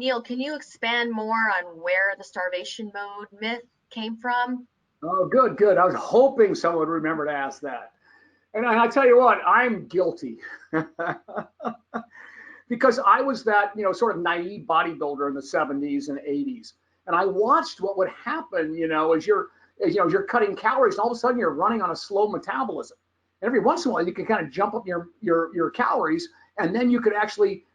Neal, can you expand more on where the starvation mode myth came from? Oh, good, good. I was hoping someone would remember to ask that. And I tell you what, I'm guilty. Because I was that, sort of naive bodybuilder in the 70s and 80s. And I watched what would happen, as you're cutting calories, and all of a sudden you're running on a slow metabolism. And every once in a while, you can kind of jump up your calories, and then you could actually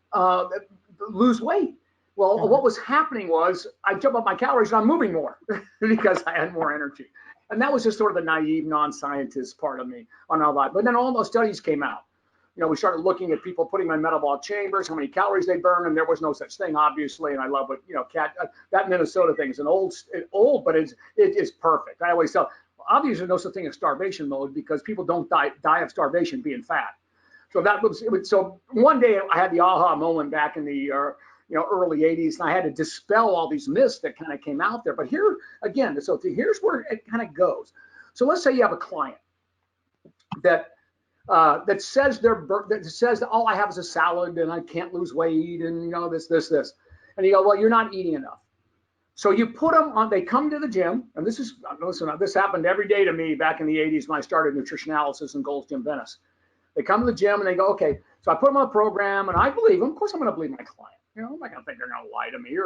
lose weight. Well, what was happening was I jump up my calories and I'm moving more because I had more energy. And that was just sort of the naive non-scientist part of me on all that. But then all those studies came out. We started looking at people putting them in metabolic chambers, how many calories they burn, and there was no such thing, obviously. And I love what, that Minnesota thing is old, but it's perfect. I always tell, obviously there's no such thing as starvation mode because people don't die of starvation being fat. So one day I had the aha moment back in the early 80s, and I had to dispel all these myths that kind of came out there. But here again, so here's where it kind of goes. So let's say you have a client that says all I have is a salad and I can't lose weight and this, and you go, well, you're not eating enough. So you put them on. They come to the gym, and this happened every day to me back in the 80s when I started nutritionalysis in Gold's Gym Venice. They come to the gym and they go, okay. So I put them on a program, and I believe them. Of course, I'm going to believe my client. I'm not going to think they're going to lie to me,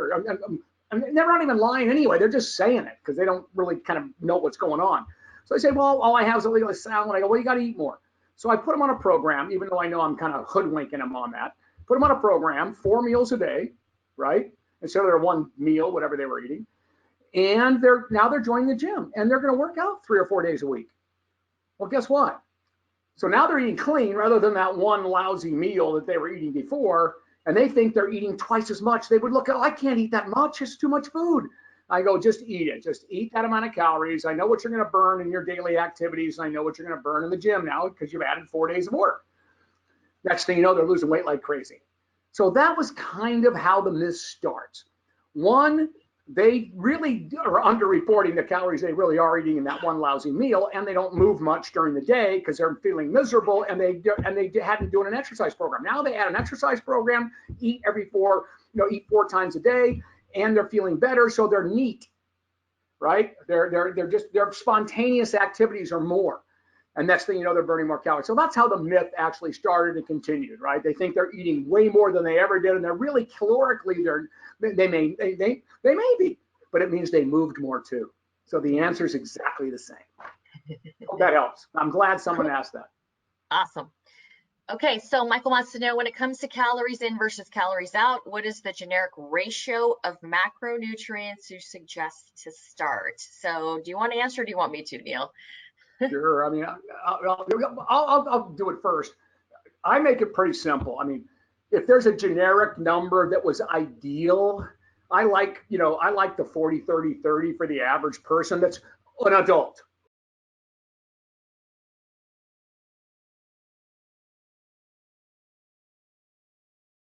they're not even lying anyway. They're just saying it because they don't really kind of know what's going on. So they say, well, all I have is a salad. I go, well, you got to eat more. So I put them on a program, even though I know I'm kind of hoodwinking them on that. Put them on a program, 4 meals a day, right? Instead of their one meal, whatever they were eating. And they're joining the gym, and they're going to work out 3 or 4 days a week. Well, guess what? So now they're eating clean rather than that one lousy meal that they were eating before. And they think they're eating twice as much. They would look at, I can't eat that much. It's too much food. I go, just eat it. Just eat that amount of calories. I know what you're going to burn in your daily activities. And I know what you're going to burn in the gym now because you've added 4 days of work. Next thing you know, they're losing weight like crazy. So that was kind of how the myth starts. One, they really are underreporting the calories they really are eating in that one lousy meal, and they don't move much during the day because they're feeling miserable, and they hadn't doing an exercise program. Now they add an exercise program, eat 4 times a day, and they're feeling better, so they're neat, right? Their spontaneous activities are more. And next thing you know, they're burning more calories. So that's how the myth actually started and continued, right? They think they're eating way more than they ever did, and they're really calorically, they may be, but it means they moved more too. So the answer is exactly the same. Hope that helps. I'm glad someone asked that. Awesome. Okay, so Michael wants to know, when it comes to calories in versus calories out, what is the generic ratio of macronutrients you suggest to start? So do you want to answer, or do you want me to, Neal? Sure. I mean, I'll do it first. I make it pretty simple. I mean, if there's a generic number that was ideal, I like the 40, 30, 30 for the average person that's an adult.